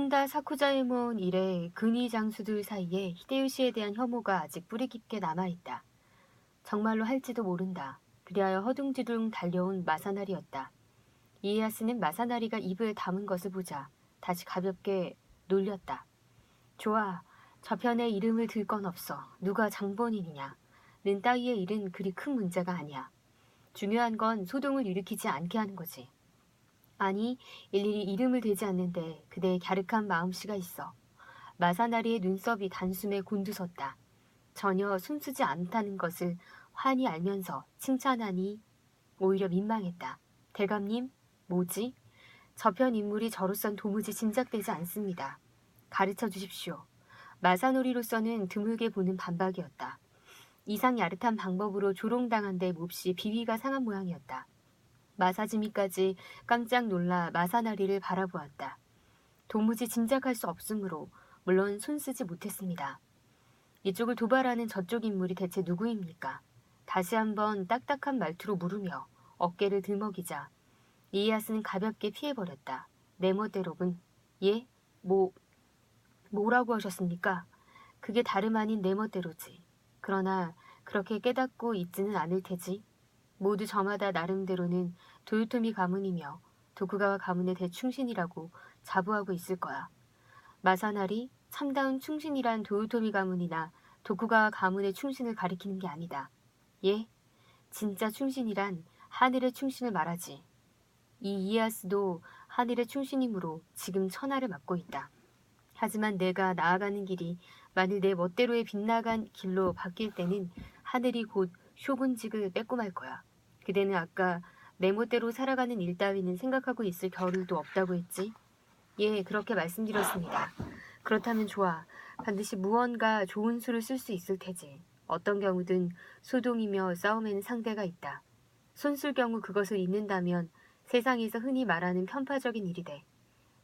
혼다 사쿠자에몬 이래 근위 장수들 사이에 히데요시에 대한 혐오가 아직 뿌리 깊게 남아있다. 정말로 할지도 모른다. 그리하여 허둥지둥 달려온 마사나리였다. 이에야스는 마사나리가 입을 다문 것을 보자 다시 가볍게 놀렸다. 좋아. 저편에 이름을 들 건 없어. 누가 장본인이냐. 는 따위의 일은 그리 큰 문제가 아니야. 중요한 건 소동을 일으키지 않게 하는 거지. 아니, 일일이 이름을 대지 않는데 그대의 갸륵한 마음씨가 있어. 마사나리의 눈썹이 단숨에 곤두섰다. 전혀 숨쓰지 않다는 것을 환히 알면서 칭찬하니 오히려 민망했다. 대감님, 뭐지? 저편 인물이 저로선 도무지 짐작되지 않습니다. 가르쳐 주십시오. 마사노리로서는 드물게 보는 반박이었다. 이상 야릇한 방법으로 조롱당한 데 몹시 비위가 상한 모양이었다. 마사즈미까지 깜짝 놀라 마사나리를 바라보았다. 도무지 짐작할 수 없으므로 물론 손쓰지 못했습니다. 이쪽을 도발하는 저쪽 인물이 대체 누구입니까? 다시 한번 딱딱한 말투로 물으며 어깨를 들먹이자 이에야스는 가볍게 피해버렸다. 내 멋대로군. 예? 뭐라고 하셨습니까? 그게 다름 아닌 내 멋대로지. 그러나 그렇게 깨닫고 있지는 않을 테지. 모두 저마다 나름대로는 도요토미 가문이며 도쿠가와 가문의 대충신이라고 자부하고 있을 거야. 마사나리, 참다운 충신이란 도요토미 가문이나 도쿠가와 가문의 충신을 가리키는 게 아니다. 예? 진짜 충신이란 하늘의 충신을 말하지. 이 이에야스도 하늘의 충신이므로 지금 천하를 맡고 있다. 하지만 내가 나아가는 길이 만일 내 멋대로의 빗나간 길로 바뀔 때는 하늘이 곧 쇼군직을 뺏고 말 거야. 그대는 아까 내 멋대로 살아가는 일 따위는 생각하고 있을 겨를도 없다고 했지? 예, 그렇게 말씀드렸습니다. 그렇다면 좋아. 반드시 무언가 좋은 수를 쓸 수 있을 테지. 어떤 경우든 소동이며 싸움에는 상대가 있다. 손쓸 경우 그것을 잊는다면 세상에서 흔히 말하는 편파적인 일이 돼.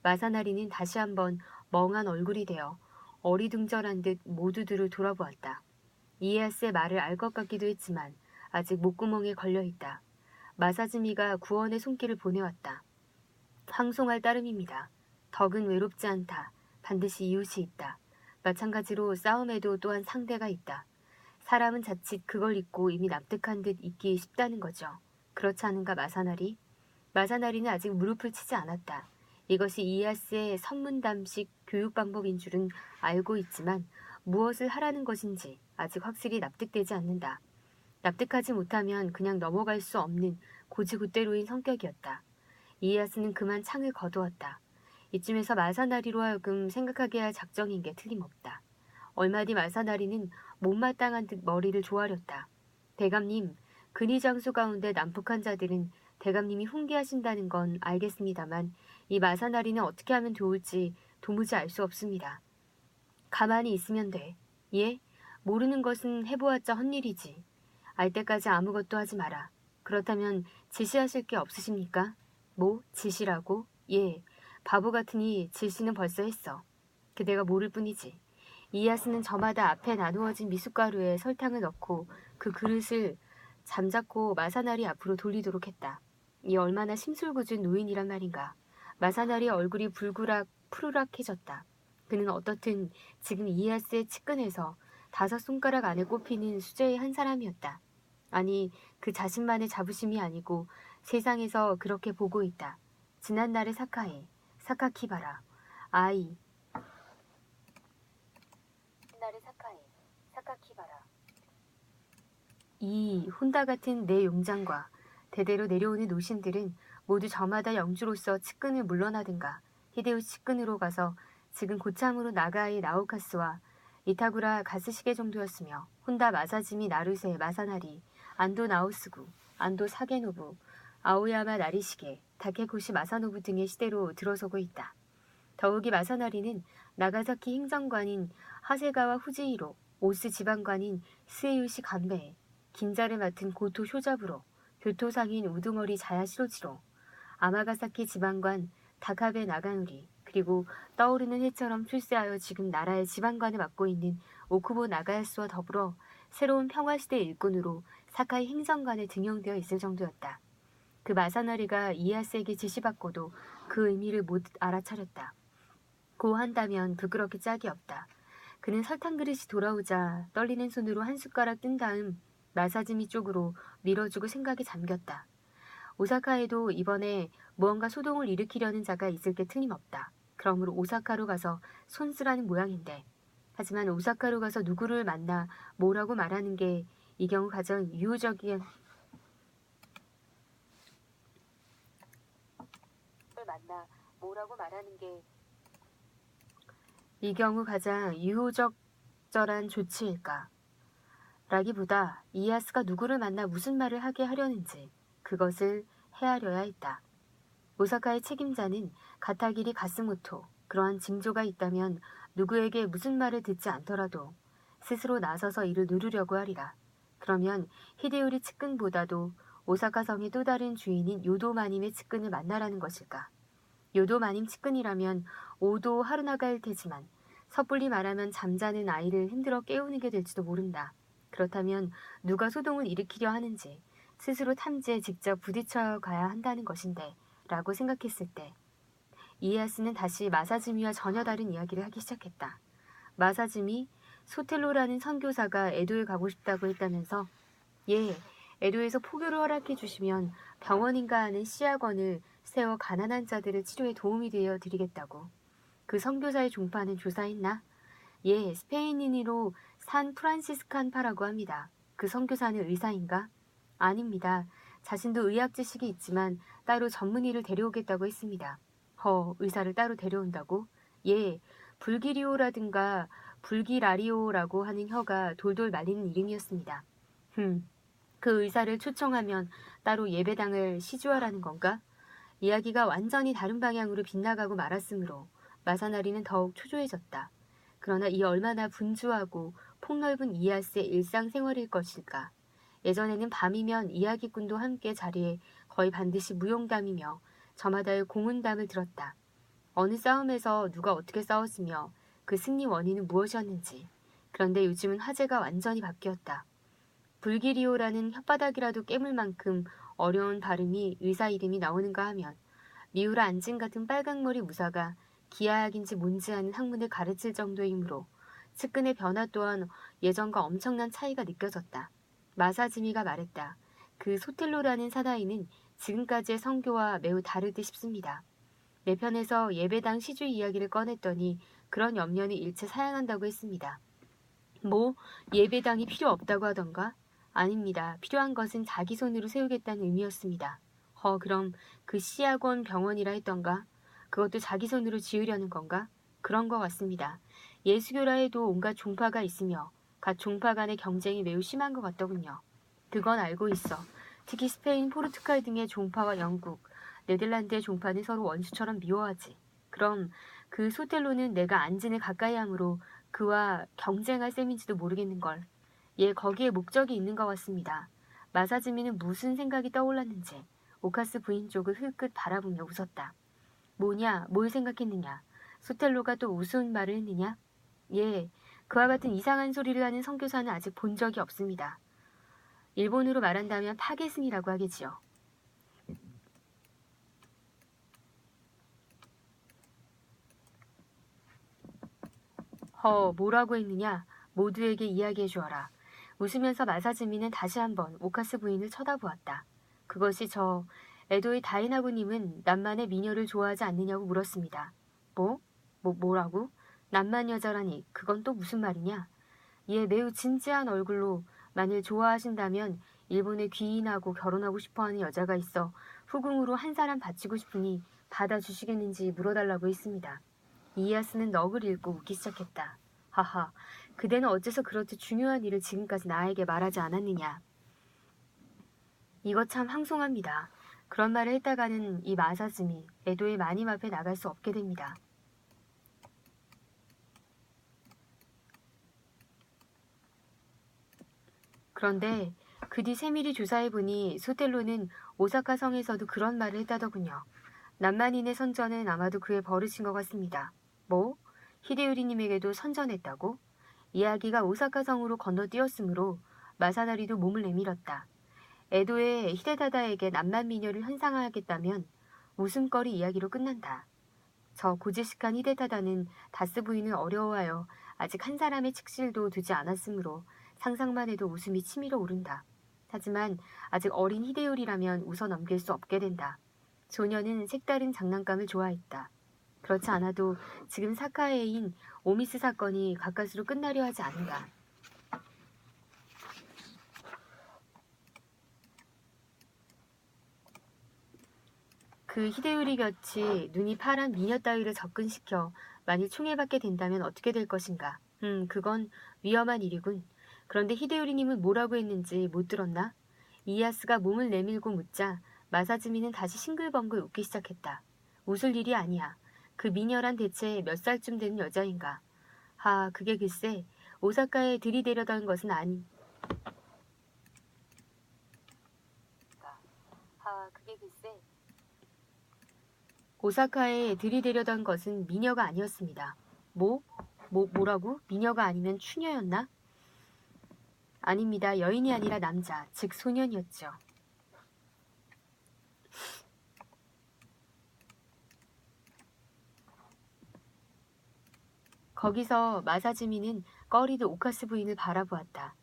마사나리는 다시 한번 멍한 얼굴이 되어 어리둥절한 듯 모두들을 돌아보았다. 이에야스의 말을 알 것 같기도 했지만 아직 목구멍에 걸려있다. 마사즈미가 구원의 손길을 보내왔다. 황송할 따름입니다. 덕은 외롭지 않다. 반드시 이웃이 있다. 마찬가지로 싸움에도 또한 상대가 있다. 사람은 자칫 그걸 잊고 이미 납득한 듯 있기 쉽다는 거죠. 그렇지 않은가 마사나리? 마사나리는 아직 무릎을 치지 않았다. 이것이 이에야스의 선문담식 교육 방법인 줄은 알고 있지만 무엇을 하라는 것인지 아직 확실히 납득되지 않는다. 납득하지 못하면 그냥 넘어갈 수 없는 고지고대로인 성격이었다. 이에야스는 그만 창을 거두었다. 이쯤에서 마사나리로 하여금 생각하게 할 작정인 게 틀림없다. 얼마 뒤 마사나리는 못마땅한 듯 머리를 조아렸다. 대감님, 근위장수 가운데 난폭한 자들은 대감님이 훈계하신다는 건 알겠습니다만 이 마사나리는 어떻게 하면 좋을지 도무지 알 수 없습니다. 가만히 있으면 돼. 예? 모르는 것은 해보았자 헛일이지. 알 때까지 아무것도 하지 마라. 그렇다면 지시하실 게 없으십니까? 뭐? 지시라고? 예. 바보 같으니 지시는 벌써 했어. 그대가 모를 뿐이지. 이에야스는 저마다 앞에 나누어진 미숫가루에 설탕을 넣고 그 그릇을 잠자코 마사나리 앞으로 돌리도록 했다. 이 얼마나 심술궂은 노인이란 말인가. 마사나리의 얼굴이 푸르락해졌다. 그는 어떻든 지금 이에야스의 측근에서 5손가락 안에 꼽히는 수제의 한 사람이었다. 아니, 그 자신만의 자부심이 아니고 세상에서 그렇게 보고 있다. 지난날의 사카키바라, 아이, 지난날의 사카키바라. 이 혼다 같은 내 용장과 대대로 내려오는 노신들은 모두 저마다 영주로서 측근을 물러나든가 히데요시 측근으로 가서 지금 고참으로 나가이 나오카스와 이타구라 가스시게 정도였으며 혼다 마사지미 나루세 마사나리 안도 나오스구 안도 사게노부 아오야마 나리시게 다케코시 마사노부 등의 시대로 들어서고 있다. 더욱이 마사나리는 나가사키 행정관인 하세가와 후지히로 오스 지방관인 스에유시 간베에 긴자를 맡은 고토 쇼자부로 교토상인 우두머리 자야시로지로 아마가사키 지방관 다카베 나가누리 그리고 떠오르는 해처럼 출세하여 지금 나라의 지방관을 맡고 있는 오쿠보 나가야스와 더불어 새로운 평화시대 일꾼으로 사카이 행정관에 등용되어 있을 정도였다. 그 마사나리가 이에야스에게 지시받고도 그 의미를 못 알아차렸다. 고한다면 부끄럽게 짝이 없다. 그는 설탕 그릇이 돌아오자 떨리는 손으로 한 숟가락 뜬 다음 마사지미 쪽으로 밀어주고 생각에 잠겼다. 오사카에도 이번에 무언가 소동을 일으키려는 자가 있을 게 틀림없다. 그러므로 오사카로 가서 손쓰라는 모양인데, 하지만 오사카로 가서 누구를 만나 뭐라고 말하는 게 이 경우 가장 유효적인 만나 뭐라고 말하는 게 이 경우 가장 유효적절한 조치일까? 라기보다 이에야스가 누구를 만나 무슨 말을 하게 하려는지 그것을 헤아려야 했다. 오사카의 책임자는 가타기리 가스모토, 그러한 징조가 있다면 누구에게 무슨 말을 듣지 않더라도 스스로 나서서 이를 누르려고 하리라. 그러면 히데요리 측근보다도 오사카 성의 또 다른 주인인 요도 마님의 측근을 만나라는 것일까? 요도 마님 측근이라면 오도 하루나가일 테지만 섣불리 말하면 잠자는 아이를 흔들어 깨우는 게 될지도 모른다. 그렇다면 누가 소동을 일으키려 하는지 스스로 탐지에 직접 부딪혀 가야 한다는 것인데 라고 생각했을 때 이에야스는 다시 마사즈미와 전혀 다른 이야기를 하기 시작했다. 마사즈미, 소텔로라는 선교사가 에도에 가고 싶다고 했다면서 예, 에도에서 포교를 허락해 주시면 병원인가 하는 씨앗원을 세워 가난한 자들의 치료에 도움이 되어 드리겠다고. 그 선교사의 종파는 조사했나? 예, 스페인인으로 산 프란시스칸파라고 합니다. 그 선교사는 의사인가? 아닙니다. 자신도 의학 지식이 있지만 따로 전문의를 데려오겠다고 했습니다. 의사를 따로 데려온다고? 예, 불기리오라든가 불기라리오라고 하는 혀가 돌돌 말리는 이름이었습니다. 그 의사를 초청하면 따로 예배당을 시주하라는 건가? 이야기가 완전히 다른 방향으로 빗나가고 말았으므로 마사나리는 더욱 초조해졌다. 그러나 이 얼마나 분주하고 폭넓은 이에야스의 일상생활일 것일까. 예전에는 밤이면 이야기꾼도 함께 자리에 거의 반드시 무용담이며 저마다의 공훈담을 들었다. 어느 싸움에서 누가 어떻게 싸웠으며 그 승리 원인은 무엇이었는지. 그런데 요즘은 화제가 완전히 바뀌었다. 불기리오라는 혓바닥이라도 깨물 만큼 어려운 발음이 의사 이름이 나오는가 하면 미우라 안진 같은 빨강머리 무사가 기하학인지 뭔지 아는 학문을 가르칠 정도이므로 측근의 변화 또한 예전과 엄청난 차이가 느껴졌다. 마사지미가 말했다. 그 소텔로라는 사나이는 지금까지의 성교와 매우 다르듯 싶습니다. 내 편에서 예배당 시주 이야기를 꺼냈더니 그런 염려는 일체 사양한다고 했습니다. 뭐 예배당이 필요 없다고 하던가? 아닙니다. 필요한 것은 자기 손으로 세우겠다는 의미였습니다. 그럼 그 씨앗원 병원이라 했던가? 그것도 자기 손으로 지으려는 건가? 그런 것 같습니다. 예수교라 해도 온갖 종파가 있으며 각 종파 간의 경쟁이 매우 심한 것 같더군요. 그건 알고 있어. 특히 스페인, 포르투갈 등의 종파와 영국, 네덜란드의 종파는 서로 원수처럼 미워하지. 그럼 그 소텔로는 내가 안진을 가까이 하므로 그와 경쟁할 셈인지도 모르겠는걸. 예, 거기에 목적이 있는 것 같습니다. 마사즈미는 무슨 생각이 떠올랐는지 오카스 부인 쪽을 흘끗 바라보며 웃었다. 뭐냐, 뭘 생각했느냐? 소텔로가 또 우스운 말을 했느냐? 예, 그와 같은 이상한 소리를 하는 선교사는 아직 본 적이 없습니다. 일본으로 말한다면 파괴승이라고 하겠지요. 뭐라고 했느냐? 모두에게 이야기해 주어라. 웃으면서 마사즈미는 다시 한번 오카스 부인을 쳐다보았다. 그것이 에도의 다이나구님은 남만의 미녀를 좋아하지 않느냐고 물었습니다. 뭐라고? 남만 여자라니 그건 또 무슨 말이냐? 예, 매우 진지한 얼굴로 만일 좋아하신다면 일본에 귀인하고 결혼하고 싶어하는 여자가 있어 후궁으로 한 사람 바치고 싶으니 받아주시겠는지 물어달라고 했습니다. 이에야스는 넋을 잃고 웃기 시작했다. 하하, 그대는 어째서 그렇듯 중요한 일을 지금까지 나에게 말하지 않았느냐. 이거 참 황송합니다. 그런 말을 했다가는 이 마사즈미, 에도의 마님 앞에 나갈 수 없게 됩니다. 그런데 그 뒤 세밀히 조사해보니 소텔로는 오사카 성에서도 그런 말을 했다더군요. 남만인의 선전은 아마도 그의 버릇인 것 같습니다. 히데요리님에게도 선전했다고? 이야기가 오사카 성으로 건너뛰었으므로 마사나리도 몸을 내밀었다. 에도의 히데다다에게 남만 미녀를 현상화하겠다면 웃음거리 이야기로 끝난다. 저 고지식한 히데타다는 다스 부인을 어려워하여 아직 한 사람의 칙실도 두지 않았으므로 상상만 해도 웃음이 치밀어 오른다. 하지만 아직 어린 히데요리라면 웃어 넘길 수 없게 된다. 소녀는 색다른 장난감을 좋아했다. 그렇지 않아도 지금 사카해인 오미스 사건이 가까스로 끝나려 하지 않는다. 그 히데요리 곁이 눈이 파란 미녀 따위를 접근시켜 만일 총애받게 된다면 어떻게 될 것인가. 그건 위험한 일이군. 그런데 히데요리님은 뭐라고 했는지 못 들었나? 이에야스가 몸을 내밀고 묻자 마사즈미는 다시 싱글벙글 웃기 시작했다. 웃을 일이 아니야. 그 미녀란 대체 몇 살쯤 되는 여자인가? 그게 글쎄 오사카에 들이대려던 것은 그게 글쎄 오사카에 들이대려던 것은 미녀가 아니었습니다. 뭐라고? 미녀가 아니면 추녀였나? 아닙니다. 여인이 아니라 남자, 즉 소년이었죠. 거기서 마사즈미는 꺼리듯 오카스 부인을 바라보았다.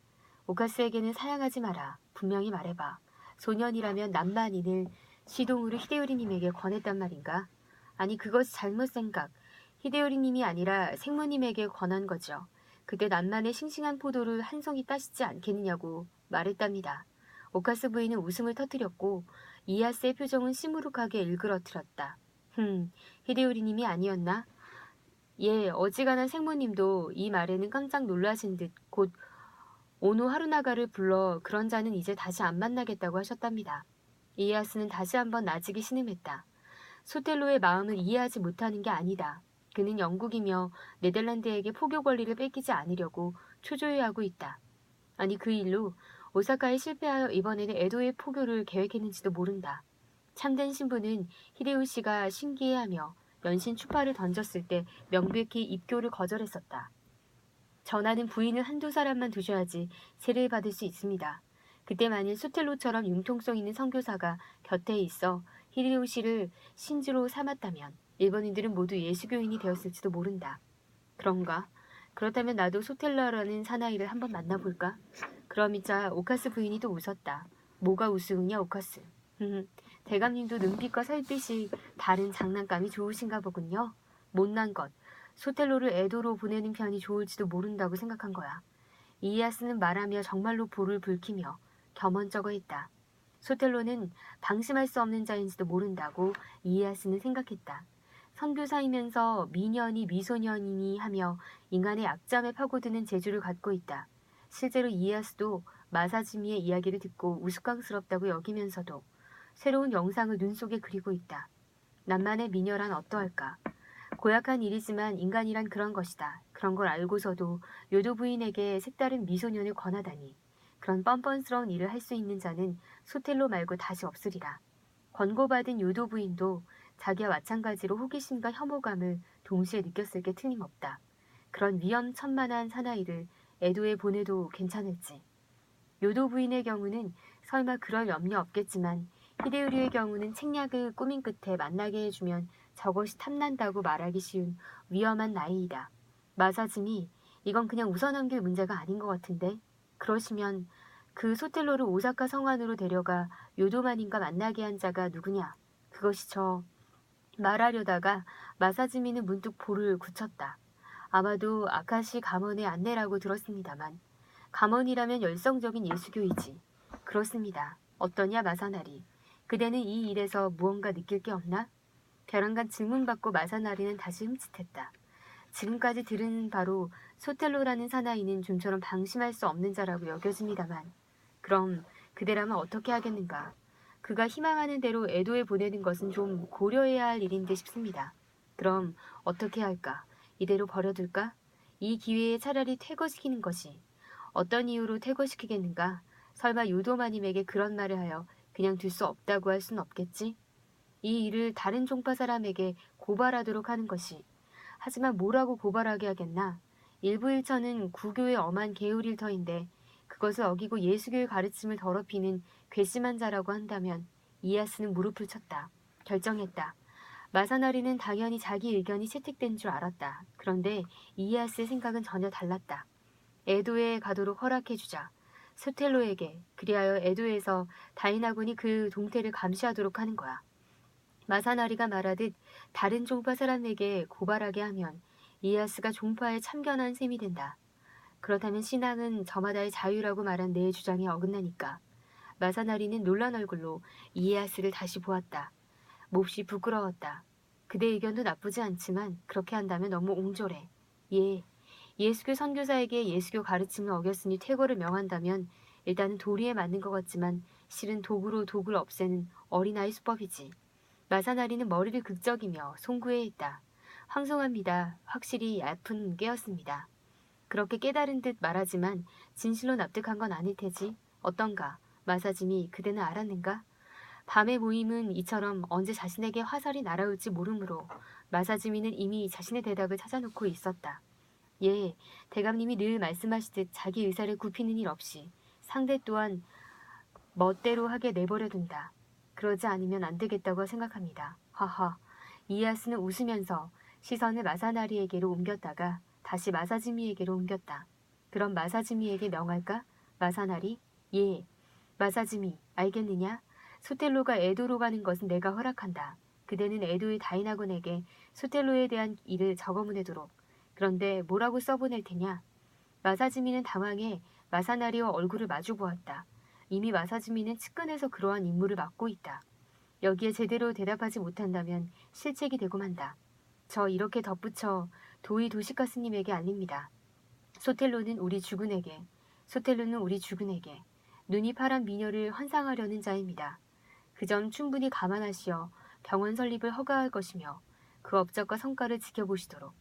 오카스에게는 사양하지 마라. 분명히 말해봐. 소년이라면 남만인을 시동으로 히데요리님에게 권했단 말인가? 아니 그것이 잘못 생각. 히데요리님이 아니라 생모님에게 권한 거죠. 그때 남만의 싱싱한 포도를 한 송이 따시지 않겠느냐고 말했답니다. 오카스 부인은 웃음을 터뜨렸고 이에야스의 표정은 시무룩하게 일그러뜨렸다. 히데요리님이 아니었나? 예, 어지간한 생모님도 이 말에는 깜짝 놀라신 듯 곧 오노 하루나가를 불러 그런 자는 이제 다시 안 만나겠다고 하셨답니다. 이에야스는 다시 한번 나직이 신음했다. 소텔로의 마음을 이해하지 못하는 게 아니다. 그는 영국이며 네덜란드에게 포교 권리를 뺏기지 않으려고 초조해하고 있다. 아니 그 일로 오사카에 실패하여 이번에는 에도의 포교를 계획했는지도 모른다. 참된 신부는 히데요시가 신기해하며 연신 추파를 던졌을 때 명백히 입교를 거절했었다. 전하는 부인을 한두 사람만 두셔야지 세례를 받을 수 있습니다. 그때 만일 소텔로처럼 융통성 있는 선교사가 곁에 있어 히데요시를 신주로 삼았다면 일본인들은 모두 예수교인이 되었을지도 모른다. 그런가? 그렇다면 나도 소텔라라는 사나이를 한번 만나볼까? 그러미자 오카스 부인이 또 웃었다. 뭐가 우스우냐 오카스. 대감님도 눈빛과 살빛이 다른 장난감이 좋으신가 보군요. 못난 것. 소텔로를 에도로 보내는 편이 좋을지도 모른다고 생각한 거야. 이에야스는 말하며 정말로 볼을 붉히며 겸언쩍어 했다. 소텔로는 방심할 수 없는 자인지도 모른다고 이에야스는 생각했다. 선교사이면서 미년이 미소년이니 하며 인간의 약점에 파고드는 재주를 갖고 있다. 실제로 이에야스도 마사지미의 이야기를 듣고 우스꽝스럽다고 여기면서도 새로운 영상을 눈 속에 그리고 있다. 남만의 미녀란 어떠할까? 고약한 일이지만 인간이란 그런 것이다. 그런 걸 알고서도 요도 부인에게 색다른 미소년을 권하다니. 그런 뻔뻔스러운 일을 할 수 있는 자는 소텔로 말고 다시 없으리라. 권고받은 요도 부인도 자기와 마찬가지로 호기심과 혐오감을 동시에 느꼈을 게 틀림없다. 그런 위험천만한 사나이를 에도에 보내도 괜찮을지. 요도 부인의 경우는 설마 그럴 염려 없겠지만 히데요리의 경우는 책략을 꾸민 끝에 만나게 해주면 저것이 탐난다고 말하기 쉬운 위험한 나이이다. 마사즈미, 이건 그냥 웃어넘길 문제가 아닌 것 같은데? 그러시면 그 소텔로를 오사카 성안으로 데려가 요도마님과 만나게 한 자가 누구냐? 그것이 말하려다가 마사즈미는 문득 볼을 굳혔다. 아마도 아카시 가문의 안내라고 들었습니다만 가문이라면 열성적인 예수교이지. 그렇습니다. 어떠냐 마사나리. 그대는 이 일에서 무언가 느낄 게 없나? 벼랑간 질문받고 마사나리는 다시 흠칫했다. 지금까지 들은 바로 소텔로라는 사나이는 좀처럼 방심할 수 없는 자라고 여겨집니다만 그럼 그대라면 어떻게 하겠는가? 그가 희망하는 대로 에도에 보내는 것은 좀 고려해야 할 일인데 싶습니다. 그럼 어떻게 할까? 이대로 버려둘까? 이 기회에 차라리 퇴거시키는 것이. 어떤 이유로 퇴거시키겠는가? 설마 요도마님에게 그런 말을 하여 그냥 둘 수 없다고 할 순 없겠지? 이 일을 다른 종파 사람에게 고발하도록 하는 것이. 하지만 뭐라고 고발하게 하겠나? 일부일처는 구교의 엄한 게으릴터인데 그것을 어기고 예수교의 가르침을 더럽히는 괘씸한 자라고 한다면 이에야스는 무릎을 쳤다. 결정했다. 마사나리는 당연히 자기 의견이 채택된 줄 알았다. 그런데 이에야스의 생각은 전혀 달랐다. 에도에 가도록 허락해주자. 소텔로에게, 그리하여 에도에서 다이나군이 그 동태를 감시하도록 하는 거야. 마사나리가 말하듯 다른 종파 사람에게 고발하게 하면 이에야스가 종파에 참견한 셈이 된다. 그렇다면 신앙은 저마다의 자유라고 말한 내 주장에 어긋나니까. 마사나리는 놀란 얼굴로 이에야스를 다시 보았다. 몹시 부끄러웠다. 그대 의견도 나쁘지 않지만 그렇게 한다면 너무 옹졸해. 예수교 선교사에게 예수교 가르침을 어겼으니 퇴거를 명한다면 일단은 도리에 맞는 것 같지만 실은 도구로 독을 없애는 어린아이 수법이지. 마사나리는 머리를 극적이며 송구해했다. 황송합니다. 확실히 얕은 깨였습니다. 그렇게 깨달은 듯 말하지만 진실로 납득한 건 아닐 테지. 어떤가? 마사짐이 그대는 알았는가? 밤의 모임은 이처럼 언제 자신에게 화살이 날아올지 모르므로 마사지미는 이미 자신의 대답을 찾아놓고 있었다. 예, 대감님이 늘 말씀하시듯 자기 의사를 굽히는 일 없이 상대 또한 멋대로 하게 내버려둔다. 그러지 않으면 안 되겠다고 생각합니다. 하하. 이에야스는 웃으면서 시선을 마사나리에게로 옮겼다가 다시 마사지미에게로 옮겼다. 그럼 마사지미에게 명할까? 마사나리? 예. 마사지미, 알겠느냐? 소텔로가 에도로 가는 것은 내가 허락한다. 그대는 에도의 다이나군에게 소텔로에 대한 일을 적어보내도록. 그런데 뭐라고 써보낼 테냐? 마사지미는 당황해 마사나리와 얼굴을 마주보았다. 이미 마사지미는 측근에서 그러한 임무를 맡고 있다. 여기에 제대로 대답하지 못한다면 실책이 되고 만다. 저 이렇게 덧붙여 도이 도시카스님에게 알립니다. 소텔로는 우리 주군에게 눈이 파란 미녀를 환상하려는 자입니다. 그 점 충분히 감안하시어 병원 설립을 허가할 것이며 그 업적과 성과를 지켜보시도록.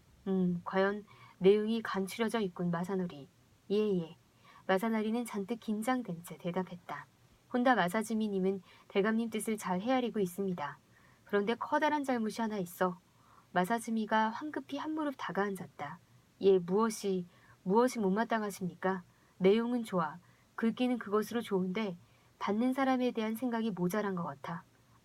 과연 내용이 간추려져 있군. 마사노리. 예. 마사나리는 잔뜩 긴장된 채 대답했다. 혼다 마사지미님은 대감님 뜻을 잘 헤아리고 있습니다. 그런데 커다란 잘못이 하나 있어. 마사지미가 황급히 한 무릎 다가앉았다. 예, 무엇이 못마땅하십니까? 내용은 좋아. 글귀는 그것으로 좋은데 받는 사람에 대한 생각이 모자란 것 같아.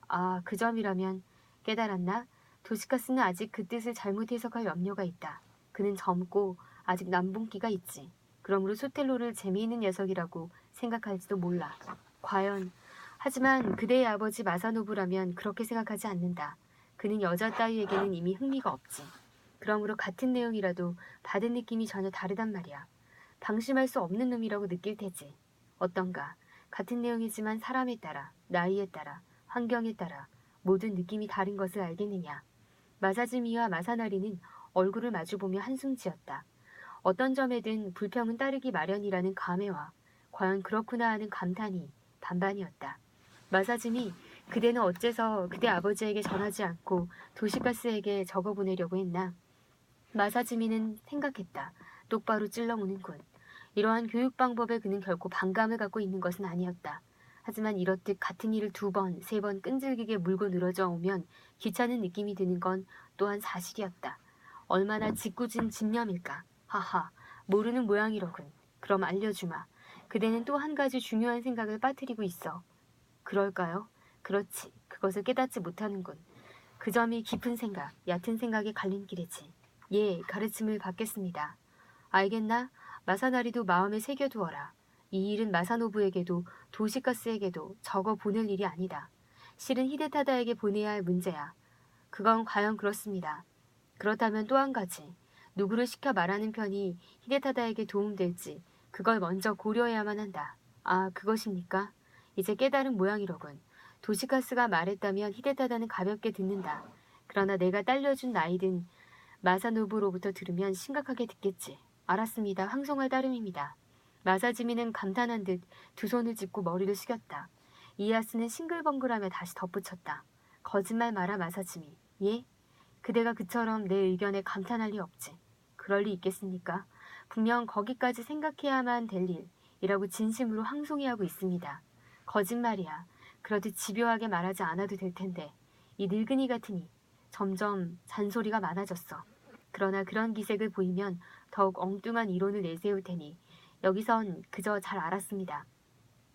아, 그 점이라면 깨달았나? 도시카스는 아직 그 뜻을 잘못 해석할 염려가 있다. 그는 젊고 아직 남봉기가 있지. 그러므로 소텔로를 재미있는 녀석이라고 생각할지도 몰라. 과연. 하지만 그대의 아버지 마사노부라면 그렇게 생각하지 않는다. 그는 여자 따위에게는 이미 흥미가 없지. 그러므로 같은 내용이라도 받은 느낌이 전혀 다르단 말이야. 방심할 수 없는 놈이라고 느낄 테지. 어떤가? 같은 내용이지만 사람에 따라, 나이에 따라, 환경에 따라 모든 느낌이 다른 것을 알겠느냐. 마사지미와 마사나리는 얼굴을 마주보며 한숨 지었다. 어떤 점에든 불평은 따르기 마련이라는 감회와 과연 그렇구나 하는 감탄이 반반이었다. 마사지미, 그대는 어째서 그대 아버지에게 전하지 않고 도시가스에게 적어보내려고 했나? 마사지미는 생각했다. 똑바로 찔러무는군. 이러한 교육 방법에 그는 결코 반감을 갖고 있는 것은 아니었다. 하지만 이렇듯 같은 일을 2번, 3번 끈질기게 물고 늘어져 오면 귀찮은 느낌이 드는 건 또한 사실이었다. 얼마나 짓궂은 집념일까. 하하, 모르는 모양이로군. 그럼 알려주마. 그대는 또 한 가지 중요한 생각을 빠뜨리고 있어. 그럴까요? 그렇지. 그것을 깨닫지 못하는군. 그 점이 깊은 생각, 얕은 생각의 갈림길이지. 예, 가르침을 받겠습니다. 알겠나? 마사나리도 마음에 새겨두어라. 이 일은 마사노부에게도 도시가스에게도 적어 보낼 일이 아니다. 실은 히데타다에게 보내야 할 문제야. 그건 과연 그렇습니다. 그렇다면 또 한 가지. 누구를 시켜 말하는 편이 히데타다에게 도움될지 그걸 먼저 고려해야만 한다. 아, 그것입니까? 이제 깨달은 모양이로군. 도시가스가 말했다면 히데타다는 가볍게 듣는다. 그러나 내가 딸려준 나이든 마사노부로부터 들으면 심각하게 듣겠지. 알았습니다. 황송할 따름입니다. 마사지미는 감탄한 듯 두 손을 짚고 머리를 숙였다. 이에야스는 싱글벙글하며 다시 덧붙였다. 거짓말 마라 마사지미. 예? 그대가 그처럼 내 의견에 감탄할 리 없지. 그럴 리 있겠습니까? 분명 거기까지 생각해야만 될 일이라고 진심으로 항송해하고 있습니다. 거짓말이야. 그러듯 집요하게 말하지 않아도 될 텐데 이 늙은이 같으니 점점 잔소리가 많아졌어. 그러나 그런 기색을 보이면 더욱 엉뚱한 이론을 내세울 테니 여기선 그저 잘 알았습니다.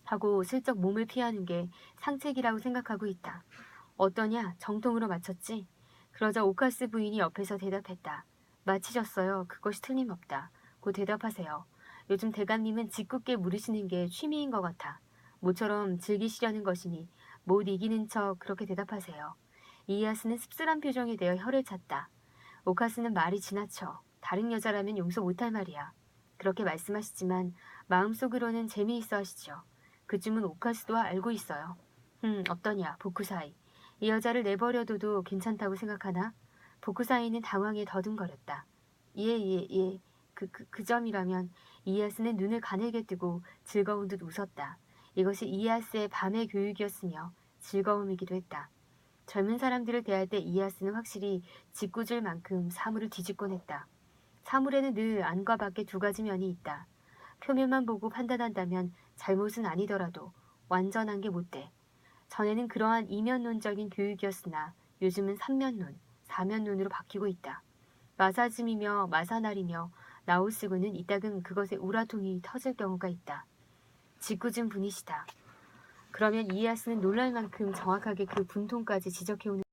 하고 슬쩍 몸을 피하는 게 상책이라고 생각하고 있다. 어떠냐? 정통으로 맞췄지? 그러자 오카스 부인이 옆에서 대답했다. 마치셨어요. 그것이 틀림없다. 곧 대답하세요. 요즘 대감님은 짓궂게 물으시는 게 취미인 것 같아. 모처럼 즐기시려는 것이니 못 이기는 척 그렇게 대답하세요. 이에야스는 씁쓸한 표정이 되어 혀를 찼다. 오카스는 말이 지나쳐. 다른 여자라면 용서 못할 말이야. 그렇게 말씀하시지만 마음속으로는 재미있어 하시죠. 그쯤은 오카스도 알고 있어요. 어떠냐, 보쿠사이. 이 여자를 내버려둬도 괜찮다고 생각하나? 보쿠사이는 당황해 더듬거렸다. 예. 그 점이라면 이에야스는 눈을 가늘게 뜨고 즐거운 듯 웃었다. 이것이 이에야스의 밤의 교육이었으며 즐거움이기도 했다. 젊은 사람들을 대할 때 이에야스는 확실히 짓궂을 만큼 사물을 뒤집곤 했다. 사물에는 늘 안과 밖에 두 가지 면이 있다. 표면만 보고 판단한다면 잘못은 아니더라도 완전한 게 못 돼. 전에는 그러한 이면론적인 교육이었으나 요즘은 삼면론, 사면론으로 바뀌고 있다. 마사즘이며 마사날이며 나우스고는 이따금 그것에 우라통이 터질 경우가 있다. 짓궂은 분이시다. 그러면 이에야스는 놀랄 만큼 정확하게 그 분통까지 지적해오는